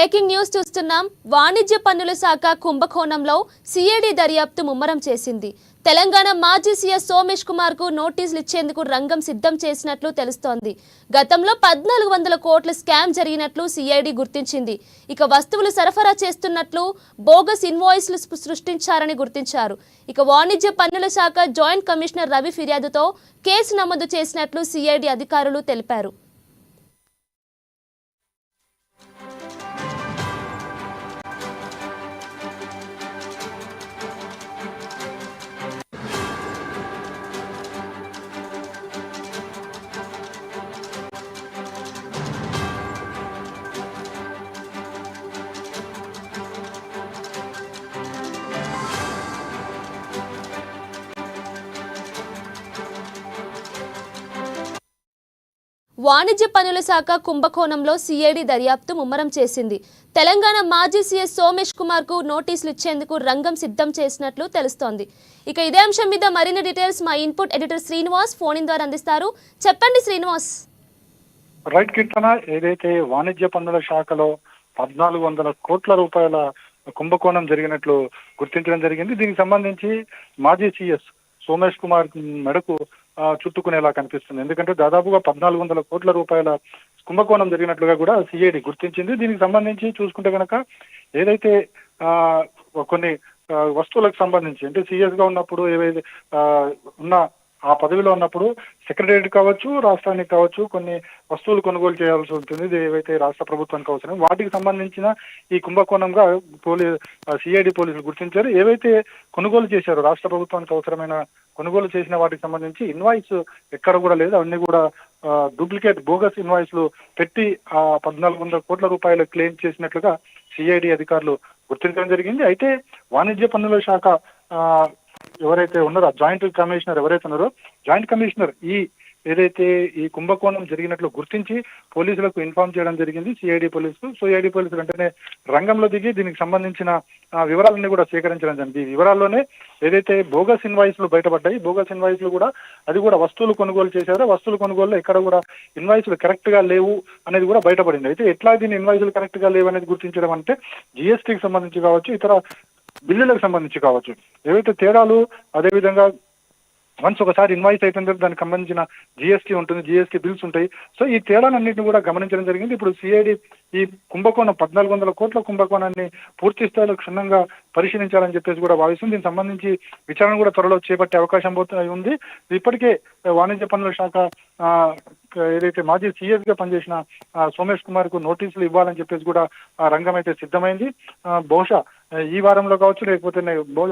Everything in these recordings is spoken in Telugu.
బ్రేకింగ్ న్యూస్ చూస్తున్నాం. వాణిజ్య పన్నుల శాఖ కుంభకోణంలో సిఐడి దర్యాప్తు ముమ్మరం చేసింది. తెలంగాణ మాజీ సీఎస్ సోమేష్ కుమార్ కు నోటీసులు ఇచ్చేందుకు రంగం సిద్ధం చేసినట్లు తెలుస్తోంది. గతంలో 1400 కోట్ల స్కామ్ జరిగినట్లు సిఐడి గుర్తించింది. ఇక వస్తువులు సరఫరా చేస్తున్నట్లు బోగస్ ఇన్వాయిస్లు సృష్టించారని గుర్తించారు. ఇక వాణిజ్య పన్నుల శాఖ జాయింట్ కమిషనర్ రవి ఫిర్యాదుతో కేసు నమోదు చేసినట్లు సిఐడి అధికారులు తెలిపారు. వాణిజ్య పన్నుల శాఖ కుంభకోణంలో సిఐడి దర్యాప్తు ముమ్మరం చేసింది. తెలంగాణ మాజీ సీఎస్ సోమేష్ కుమార్ కు నోటీసులు ఇచ్చేందుకు రంగం సిద్ధం చేసినట్లు తెలుస్తోంది. ఇక ఇదే అంశం మీద మరిన్ని డీటెయిల్స్ మా ఇన్పుట్ ఎడిటర్ శ్రీనివాస్ ఫోన్ ద్వారా అందిస్తారు. చెప్పండి శ్రీనివాస్. రైట్ కీర్తన, ఏదైతే వాణిజ్య పన్నుల శాఖలో 1400 కోట్ల రూపాయల కుంభకోణం జరిగినట్లు గుర్తించడం జరిగింది. దీనికి సంబంధించి మాజీ సీఎస్ సోమేష్ కుమార్ మెడకు చుట్టుకునేలా కనిపిస్తుంది. ఎందుకంటే దాదాపుగా 1400 కోట్ల రూపాయల కుంభకోణం జరిగినట్లుగా కూడా సిఐడి గుర్తించింది. దీనికి సంబంధించి చూసుకుంటే కనుక ఏదైతే కొన్ని వస్తువులకు సంబంధించి అంటే సీఎస్ గా ఉన్నప్పుడు ఏవైతే ఉన్న ఆ పదవిలో ఉన్నప్పుడు సెక్రటేరియట్ కావచ్చు, రాష్ట్రానికి కావచ్చు కొన్ని వస్తువులు కొనుగోలు చేయాల్సి ఉంటుంది. ఏవైతే రాష్ట్ర ప్రభుత్వానికి అవసరం వాటికి సంబంధించిన ఈ కుంభకోణంగా సిఐడి పోలీసులు గుర్తించారు. ఏవైతే కొనుగోలు చేశారో రాష్ట్ర ప్రభుత్వానికి అవసరమైన కొనుగోలు చేసిన వాటికి సంబంధించి ఇన్వాయిస్ ఎక్కడ కూడా లేదు. అవన్నీ కూడా డూప్లికేట్ బోగస్ ఇన్వాయిస్లు పెట్టి 1400 కోట్ల రూపాయలు క్లెయిమ్ చేసినట్లుగా సిఐడి అధికారులు గుర్తించడం జరిగింది. అయితే వాణిజ్య పన్నుల శాఖ ఎవరైతే ఉన్నారో జాయింట్ కమిషనర్ ఎవరైతే ఉన్నారో జాయింట్ కమిషనర్ ఏదైతే ఈ కుంభకోణం జరిగినట్లు గుర్తించి పోలీసులకు ఇన్ఫార్మ్ చేయడం జరిగింది సిఐడి పోలీసులు. సిఐడి పోలీసులు వెంటనే రంగంలో దిగి దీనికి సంబంధించిన వివరాలన్నీ కూడా సేకరించడం జరిగింది. ఈ వివరాల్లోనే ఏదైతే బోగస్ ఇన్వాయిస్లు బయటపడ్డాయి, బోగస్ ఇన్వాయిస్లు కూడా అది కూడా వస్తువులు కొనుగోలు చేశారో వస్తువులు కొనుగోలులో ఎక్కడ కూడా ఇన్వాయిస్లు కరెక్ట్ గా లేవు అనేది కూడా బయటపడింది. అయితే ఎట్లా దీని ఇన్వాయిస్లు కరెక్ట్ గా లేవు అనేది గుర్తించడం అంటే జిఎస్టీకి సంబంధించి కావచ్చు, ఇతర బిల్లులకు సంబంధించి కావచ్చు, ఏవైతే తేడాలు అదేవిధంగా వన్స్ ఒకసారి ఇన్వాయిస్ అయిపోయిన తర్వాత దానికి సంబంధించిన జిఎస్టీ ఉంటుంది, జిఎస్టీ బిల్స్ ఉంటాయి. సో ఈ తేడాలన్నింటినీ కూడా గమనించడం జరిగింది. ఇప్పుడు సిఐడి ఈ కుంభకోణం 1400 కోట్ల కుంభకోణాన్ని పూర్తి స్థాయిలో క్షుణ్ణంగా పరిశీలించాలని చెప్పేసి కూడా భావిస్తుంది. దీనికి సంబంధించి విచారణ కూడా త్వరలో చేపట్టే అవకాశం ఉంది. ఇప్పటికే వాణిజ్య పన్నుల శాఖ ఏదైతే మాజీ సీఎస్ గా పనిచేసిన సోమేష్ కుమార్ కు నోటీసులు ఇవ్వాలని చెప్పేసి కూడా రంగం అయితే సిద్ధమైంది. బహుశా ఈ వారంలో కావచ్చు, లేకపోతే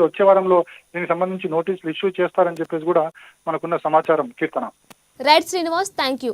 వచ్చే వారంలో దీనికి సంబంధించి నోటీసులు ఇష్యూ చేస్తారని చెప్పేసి కూడా మనకున్న సమాచారం. Keerthana. Right Srinivas, thank you.